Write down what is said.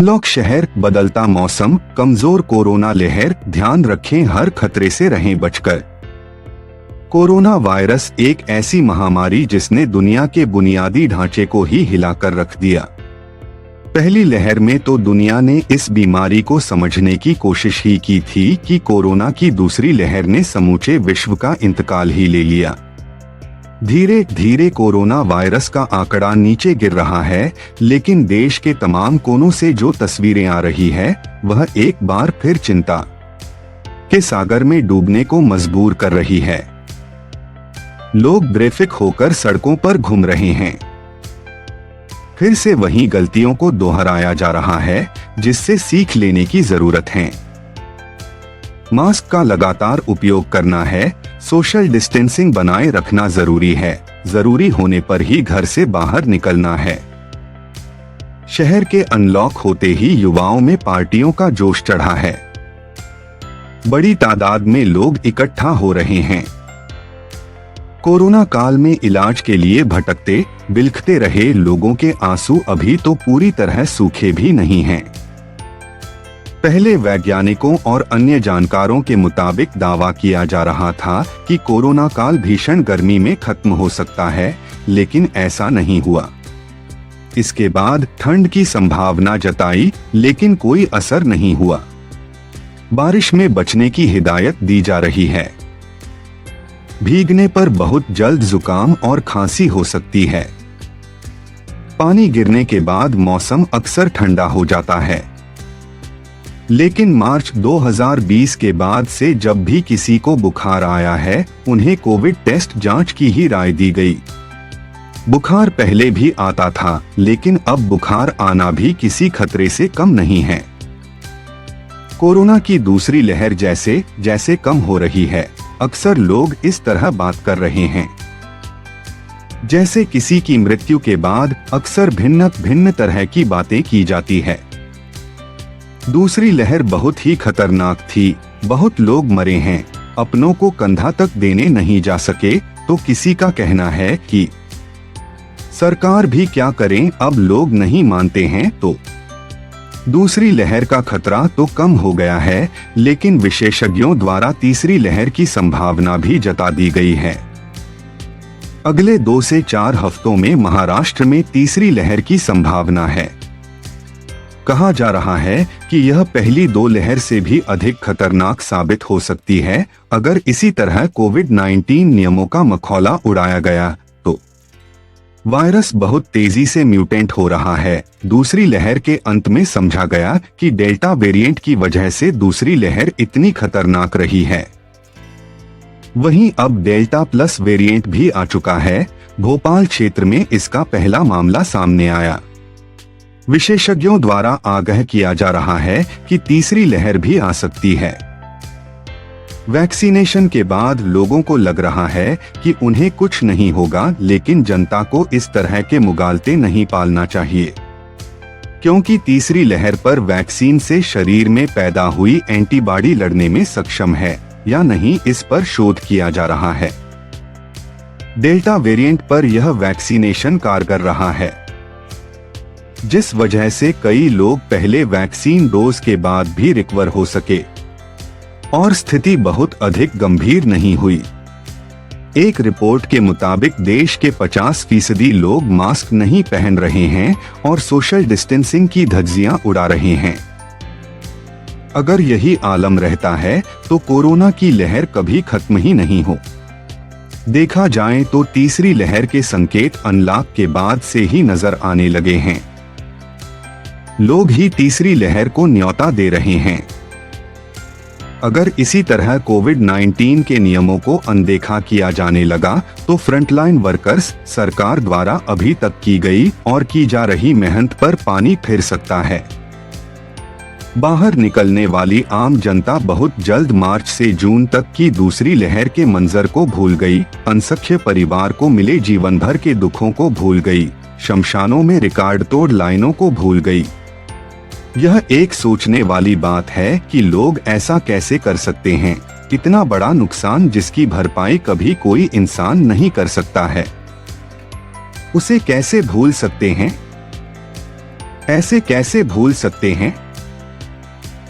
Unlock शहर, बदलता मौसम, कमजोर कोरोना लहर, ध्यान रखें हर खतरे से रहें बचकर। कोरोना वायरस एक ऐसी महामारी जिसने दुनिया के बुनियादी ढांचे को ही हिलाकर रख दिया। पहली लहर में तो दुनिया ने इस बीमारी को समझने की कोशिश ही की थी कि कोरोना की दूसरी लहर ने समूचे विश्व का इंतकाल ही ले लिया। धीरे धीरे कोरोना वायरस का आंकड़ा नीचे गिर रहा है, लेकिन देश के तमाम कोनों से जो तस्वीरें आ रही है वह एक बार फिर चिंता के सागर में डूबने को मजबूर कर रही है। लोग बेफिक्र होकर सड़कों पर घूम रहे हैं। फिर से वही गलतियों को दोहराया जा रहा है जिससे सीख लेने की जरूरत है। मास्क का लगातार उपयोग करना है, सोशल डिस्टेंसिंग बनाए रखना जरूरी है, जरूरी होने पर ही घर से बाहर निकलना है। शहर के अनलॉक होते ही युवाओं में पार्टियों का जोश चढ़ा है। बड़ी तादाद में लोग इकट्ठा हो रहे हैं। कोरोना काल में इलाज के लिए भटकते बिलखते रहे लोगों के आंसू अभी तो पूरी तरह सूखे भी नहीं हैं। पहले वैज्ञानिकों और अन्य जानकारों के मुताबिक दावा किया जा रहा था कि कोरोना काल भीषण गर्मी में खत्म हो सकता है, लेकिन ऐसा नहीं हुआ। इसके बाद ठंड की संभावना जताई, लेकिन कोई असर नहीं हुआ। बारिश में बचने की हिदायत दी जा रही है। भीगने पर बहुत जल्द जुकाम और खांसी हो सकती है। पानी गिरने के बाद मौसम अक्सर ठंडा हो जाता है, लेकिन मार्च 2020 के बाद से जब भी किसी को बुखार आया है उन्हें कोविड टेस्ट जांच की ही राय दी गई। बुखार पहले भी आता था, लेकिन अब बुखार आना भी किसी खतरे से कम नहीं है। कोरोना की दूसरी लहर जैसे जैसे कम हो रही है, अक्सर लोग इस तरह बात कर रहे हैं जैसे किसी की मृत्यु के बाद अक्सर भिन्न भिन्न तरह की बातें की जाती है। दूसरी लहर बहुत ही खतरनाक थी, बहुत लोग मरे हैं, अपनों को कंधा तक देने नहीं जा सके, तो किसी का कहना है कि सरकार भी क्या करें, अब लोग नहीं मानते हैं। तो दूसरी लहर का खतरा तो कम हो गया है, लेकिन विशेषज्ञों द्वारा तीसरी लहर की संभावना भी जता दी गई है। अगले 2 से 4 हफ्तों में महाराष्ट्र में तीसरी लहर की संभावना है। कहा जा रहा है कि यह पहली 2 लहर से भी अधिक खतरनाक साबित हो सकती है अगर इसी तरह कोविड-19 नियमों का मखौला उड़ाया गया तो। वायरस बहुत तेजी से म्यूटेंट हो रहा है। दूसरी लहर के अंत में समझा गया कि डेल्टा वेरिएंट की वजह से दूसरी लहर इतनी खतरनाक रही है। वहीं अब डेल्टा प्लस वेरिएंट भी आ चुका है। भोपाल क्षेत्र में इसका पहला मामला सामने आया। विशेषज्ञों द्वारा आगाह किया जा रहा है कि तीसरी लहर भी आ सकती है। वैक्सीनेशन के बाद लोगों को लग रहा है कि उन्हें कुछ नहीं होगा, लेकिन जनता को इस तरह के मुगालते नहीं पालना चाहिए, क्योंकि तीसरी लहर पर वैक्सीन से शरीर में पैदा हुई एंटीबॉडी लड़ने में सक्षम है या नहीं, इस पर शोध किया जा रहा है। डेल्टा वेरिएंट पर यह वैक्सीनेशन कारगर रहा है, जिस वजह से कई लोग पहले वैक्सीन डोज के बाद भी रिकवर हो सके और स्थिति बहुत अधिक गंभीर नहीं हुई। एक रिपोर्ट के मुताबिक देश के 50% लोग मास्क नहीं पहन रहे हैं और सोशल डिस्टेंसिंग की धज्जियां उड़ा रहे हैं। अगर यही आलम रहता है तो कोरोना की लहर कभी खत्म ही नहीं हो। देखा जाए तो तीसरी लहर के संकेत अनलॉक के बाद से ही नजर आने लगे हैं। लोग ही तीसरी लहर को न्योता दे रहे हैं। अगर इसी तरह कोविड-19 के नियमों को अनदेखा किया जाने लगा तो फ्रंटलाइन वर्कर्स, सरकार द्वारा अभी तक की गई और की जा रही मेहनत पर पानी फिर सकता है। बाहर निकलने वाली आम जनता बहुत जल्द मार्च से जून तक की दूसरी लहर के मंजर को भूल गई, असंख्य परिवार को मिले जीवन भर के दुखों को भूल गई, शमशानों में रिकॉर्ड तोड़ लाइनों को भूल गई। यह एक सोचने वाली बात है कि लोग ऐसा कैसे कर सकते हैं। इतना बड़ा नुकसान जिसकी भरपाई कभी कोई इंसान नहीं कर सकता है, उसे कैसे भूल सकते हैं। ऐसे कैसे भूल सकते हैं।